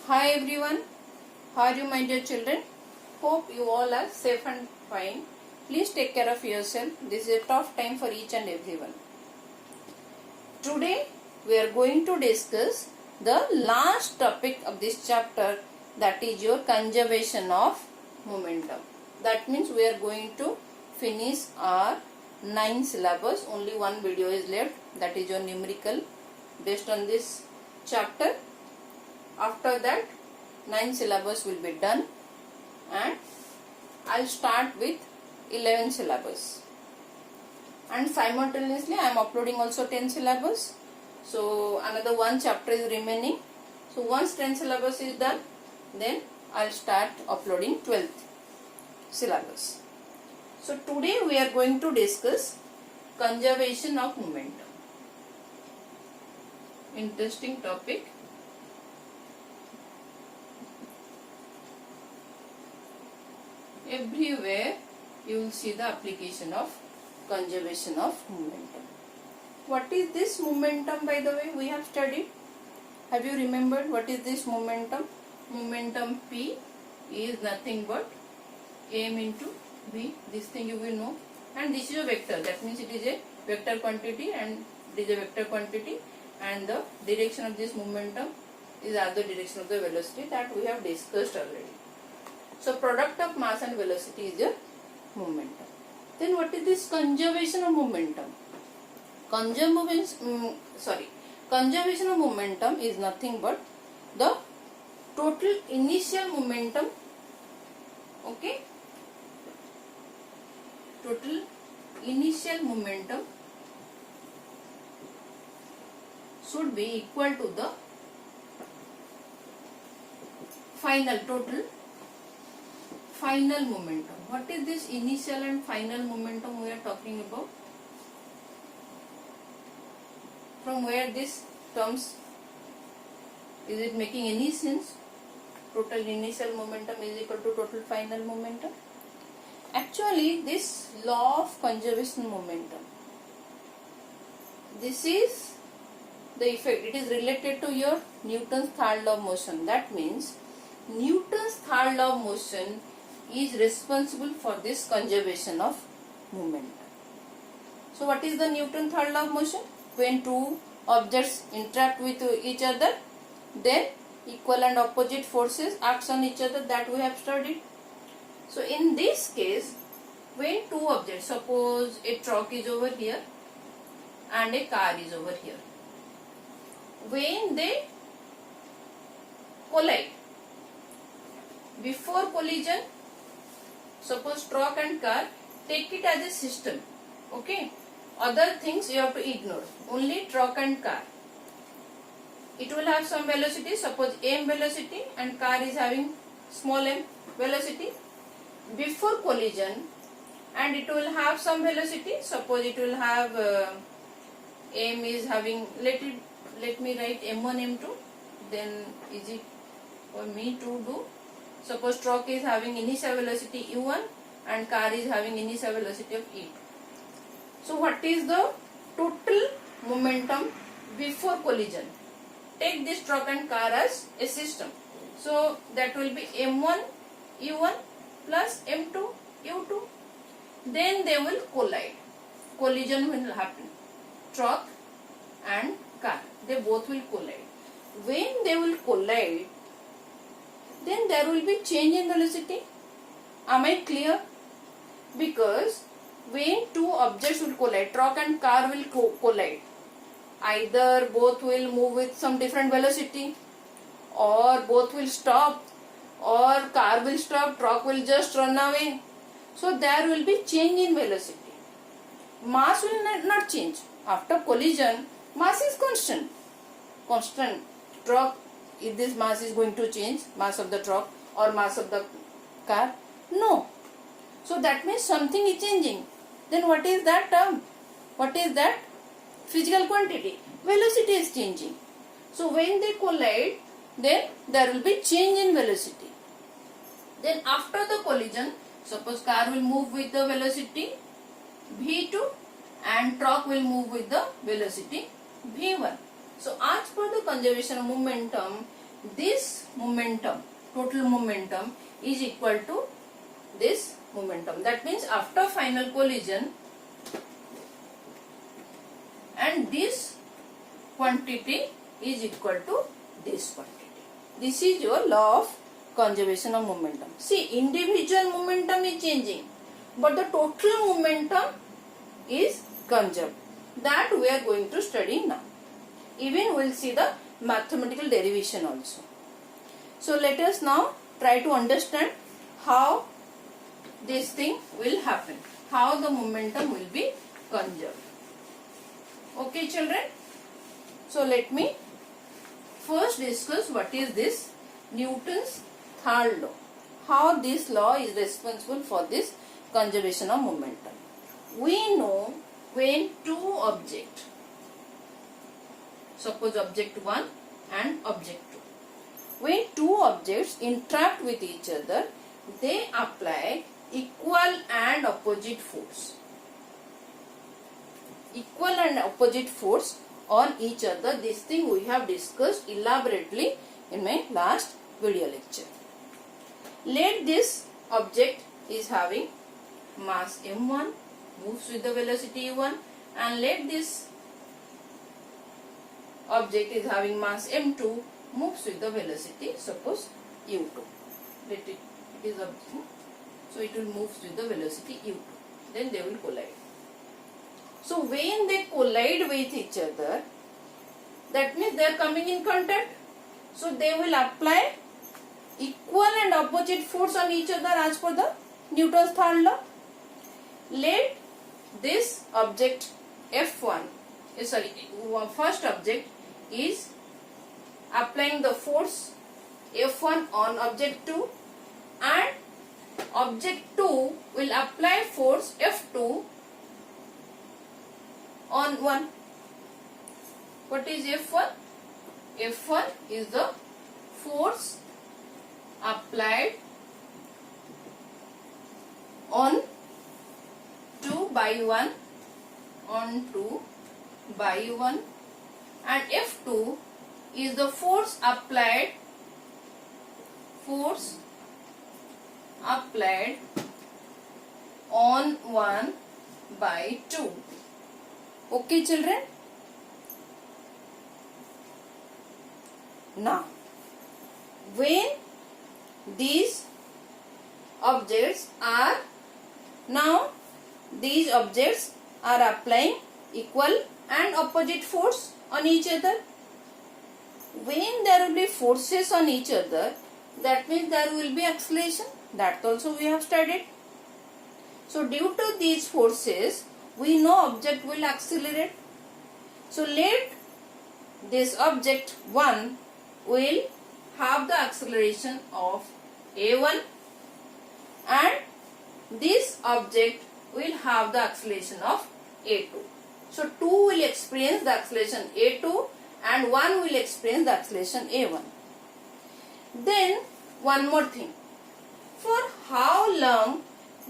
Hi everyone, how are you my dear children? Hope you all are safe and fine. Please take care of yourself. This is a tough time for each and everyone. Today we are going to discuss the last topic of this chapter, that is your conservation of momentum. That means we are going to finish our 9 syllabus. Only one video is left, that is your numerical based on this chapter. After that 9 syllabus will be done and I'll start with 11 syllabus, and simultaneously I am uploading also 10 syllabus. So another one chapter is remaining. So once 10 syllabus is done, then I'll start uploading 12th syllabus. So today we are going to discuss conservation of momentum. Interesting topic. Everywhere you will see the application of conservation of momentum. What is this momentum, by the way, we have studied? Have you remembered what is this momentum? Momentum P is nothing but m into v. This thing you will know. And this is a vector. That means it is a vector quantity, and it is a vector quantity, and the direction of this momentum is other direction of the velocity that we have discussed already. So product of mass and velocity is a momentum. Then what is this conservation of momentum? Conservation of momentum is nothing but the total initial momentum. Okay, total initial momentum should be equal to the final momentum. What is this initial and final momentum we are talking about? From where this terms, is it making any sense? Total initial momentum is equal to total final momentum. Actually, this law of conservation momentum, this is the effect. It is related to your Newton's third law of motion. That means Newton's third law of motion is responsible for this conservation of momentum. So what is the Newton's third law of motion? When two objects interact with each other, then equal and opposite forces act on each other, that we have studied. So in this case, when two objects, suppose a truck is over here and a car is over here, when they collide, before collision, suppose truck and car, take it as a system. Okay, other things you have to ignore, only truck and car. It will have some velocity, suppose m velocity, and car is having small m velocity before collision, and it will have some velocity, suppose it will have m is having, let me write m1 m2, then is it for me to do. Suppose truck is having initial velocity u1 and car is having initial velocity of e2. So what is the total momentum before collision? Take this truck and car as a system. So that will be m1 u1 plus m2 u2. Then they will collide. Collision will happen. Truck and car, they both will collide. When they will collide, then there will be change in velocity. Am I clear? Because when two objects will collide, truck and car will collide, either both will move with some different velocity, or both will stop, or car will stop, truck will just run away. So there will be change in velocity. Mass will not change. After collision, mass is constant. Truck, if this mass is going to change, mass of the truck or mass of the car? No. So that means something is changing. Then what is that term? What is that? Physical quantity. Velocity is changing. So when they collide, then there will be change in velocity. Then after the collision, suppose car will move with the velocity v2 and truck will move with the velocity v1. So as per the conservation of momentum, this momentum, total momentum is equal to this momentum. That means after final collision, and this quantity is equal to this quantity. This is your law of conservation of momentum. See, individual momentum is changing, but the total momentum is conserved. That we are going to study now. Even we will see the mathematical derivation also. So let us now try to understand how this thing will happen, how the momentum will be conserved. Okay children, so let me first discuss what is this Newton's third law, how this law is responsible for this conservation of momentum. We know when two objects, suppose object 1 and object 2, when two objects interact with each other, they apply equal and opposite force. Equal and opposite force on each other. This thing we have discussed elaborately in my last video lecture. Let this object is having mass m1, moves with the velocity u1, and let this object is having mass m2, moves with the velocity suppose u2. Let it is object, so it will move with the velocity u2. Then they will collide. So when they collide with each other, that means they are coming in contact. So they will apply equal and opposite force on each other as per the Newton's third law. Let this object F1, first object is applying the force F1 on object 2, and object 2 will apply force F2 on 1. What is F1? F1 is the force applied on 2 by 1, on 2 by 1, and F2 is the force applied on 1 by 2. Okay children? Now, when these objects are applying equal and opposite force on each other, when there will be forces on each other, that means there will be acceleration. That also we have studied. So due to these forces, we know object will accelerate. So let this object 1 will have the acceleration of a1, and this object will have the acceleration of a2. So 2 will experience the acceleration a2 and 1 will experience the acceleration a1. Then one more thing, for how long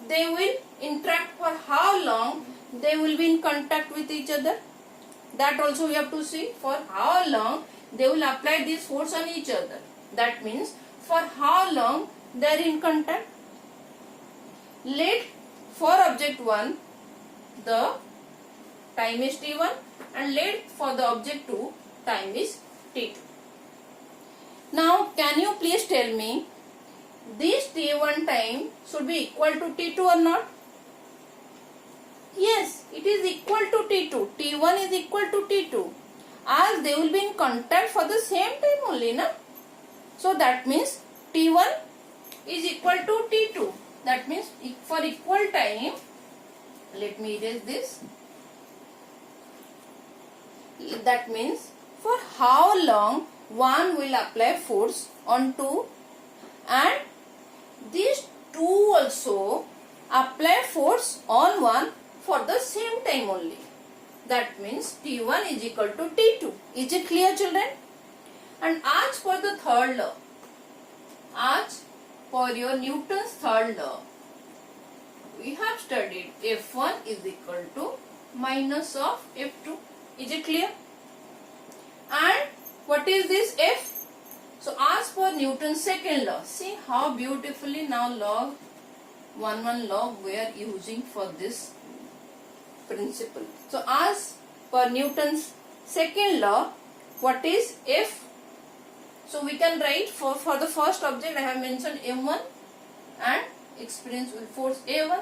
they will interact, for how long they will be in contact with each other, that also we have to see. For how long they will apply this force on each other, that means for how long they are in contact. Let for object 1 the time is t1, and let for the object 2 time is t2. Now can you please tell me, this t1 time should be equal to t2 or not? Yes, it is equal to t2. t1 is equal to t2, as they will be in contact for the same time only, na? So that means t1 is equal to t2. That means for equal time, let me erase this. That means for how long 1 will apply force on 2, and these 2 also apply force on 1 for the same time only. That means T1 is equal to T2. Is it clear children? And as per the third law, as per your Newton's third law, we have studied F1 is equal to minus of F2. Is it clear? And what is this F? So as per Newton's second law, see how beautifully now log 1 log we are using for this principle. So as per Newton's second law, what is F? So we can write for the first object I have mentioned M1 and experience with force A1,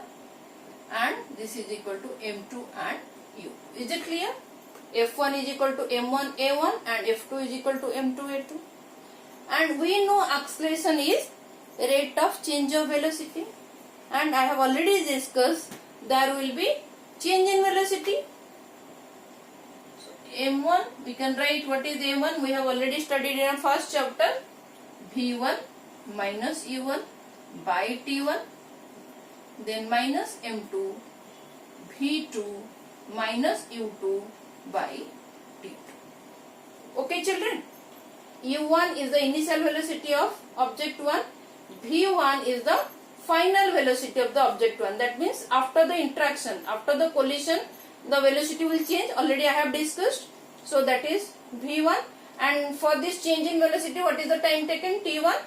and this is equal to M2 and U. Is it clear? F1 is equal to M1 A1 and F2 is equal to M2 A2. And we know acceleration is rate of change of velocity, and I have already discussed there will be change in velocity. So M1 we can write what is M1, we have already studied in our first chapter, V1 minus U1 by T1, then minus M2 V2 minus U2 by T2. Okay children, U1 is the initial velocity of object 1, V1 is the final velocity of the object 1. That means after the interaction, after the collision, the velocity will change. Already I have discussed. So that is V1, and for this change in velocity, what is the time taken? T1.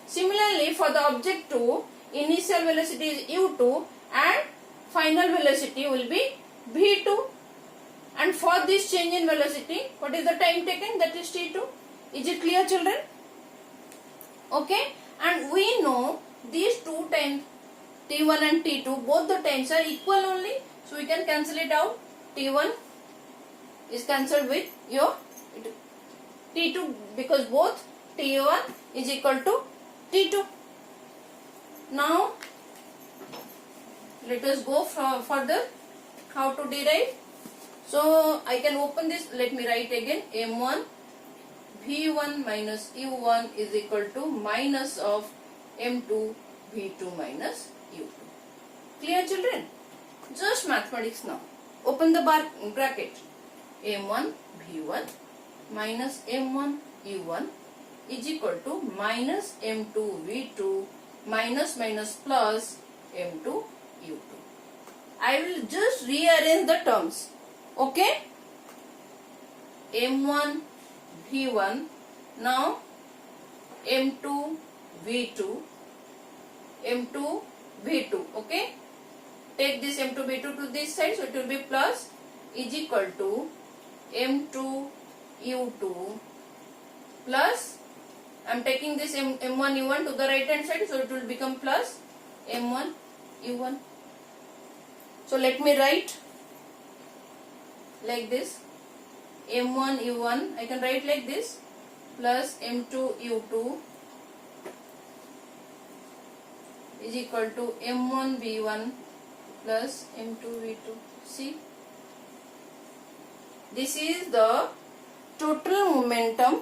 Similarly, for the object 2, initial velocity is U2 and final velocity will be V2. And for this change in velocity, what is the time taken? That is T2. Is it clear children? Okay. And we know these two times, T1 and T2, both the times are equal only. So we can cancel it out. T1 is cancelled with your T2 because both T1 is equal to T2. Now let us go further how to derive. So I can open this, let me write again, M1 V1 minus U1 is equal to minus of M2 V2 minus U2. Clear children? Just mathematics now. Open the bracket. M1 V1 minus M1 U1 is equal to minus M2 V2 minus plus M2 U2. I will just rearrange the terms. Okay? M1 V1, now M2 V2, M2 V2, okay? Take this M2 V2 to this side, so it will be plus is equal to M2 U2 plus, I am taking this M1 U1 to the right hand side, so it will become plus M1 U1. So let me write like this, M1 U1, I can write like this, plus M2 U2 is equal to M1 V1 plus M2 V2. See, this is the total momentum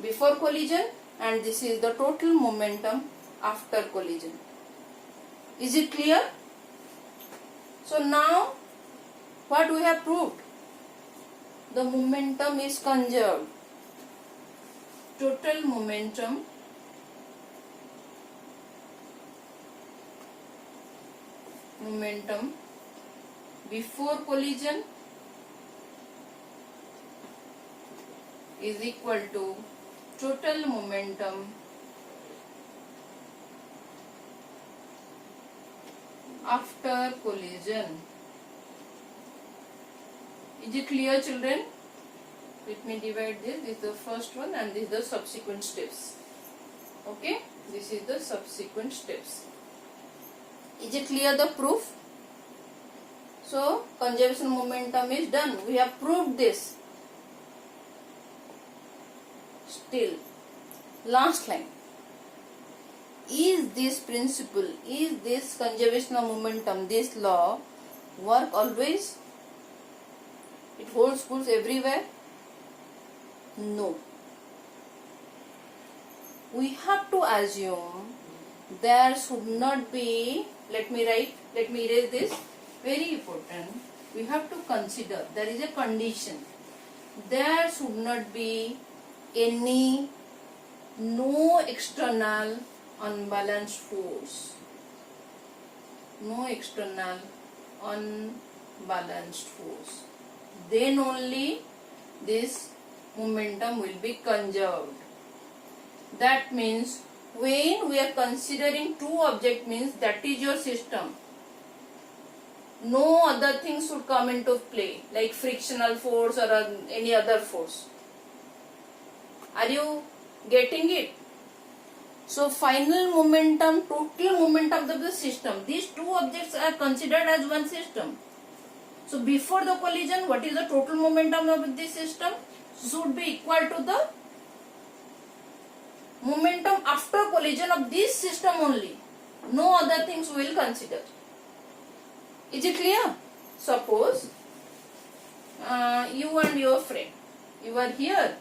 before collision and this is the total momentum after collision. Is it clear? So now what we have proved? The momentum is conserved. Total momentum before collision is equal to total momentum after collision. Is it clear children? Let me divide this. This is the first one and this is the subsequent steps. Okay? This is the subsequent steps. Is it clear the proof? So, conservation momentum is done. We have proved this. Still, last line. Is this principle, is this conservation of momentum, this law work always? It holds good everywhere? No. We have to assume there should not be, let me erase this, very important. We have to consider, there is a condition. There should not be no external unbalanced force. No external unbalanced force. Then only this momentum will be conserved. That means when we are considering two objects, means that is your system. No other things should come into play like frictional force or any other force. Are you getting it? So final momentum, total momentum of the system, these two objects are considered as one system. So before the collision, what is the total momentum of this system? Should be equal to the momentum after collision of this system only. No other things we will consider. Is it clear? Suppose you and your friend, you are here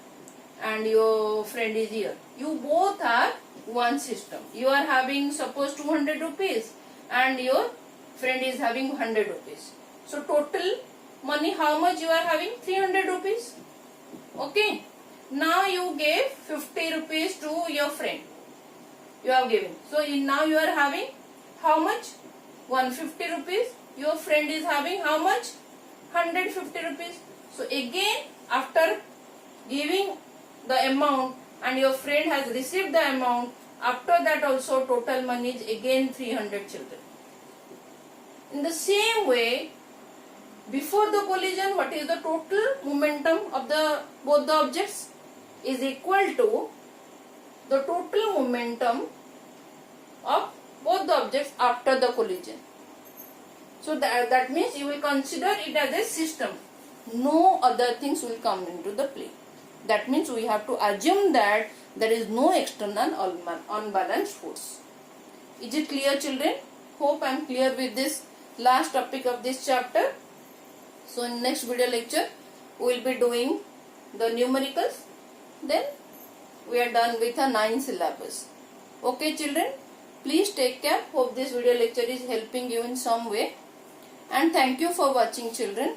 and your friend is here. You both are one system. You are having suppose 200 rupees and your friend is having 100 rupees. So total money how much you are having? 300 rupees. Okay. Now you gave 50 rupees to your friend. You have given. So now you are having how much? 150 rupees. Your friend is having how much? 150 rupees. So again after giving the amount and your friend has received the amount, after that also total money is again 300 children. In the same way, before the collision, what is the total momentum of both the objects? Is equal to the total momentum of both the objects after the collision. So that means you will consider it as a system. No other things will come into the play. That means we have to assume that there is no external unbalanced force. Is it clear, children? Hope I am clear with this last topic of this chapter. So in next video lecture we will be doing the numericals. Then we are done with a 9 syllabus. Okay children, please take care. Hope this video lecture is helping you in some way. And thank you for watching children.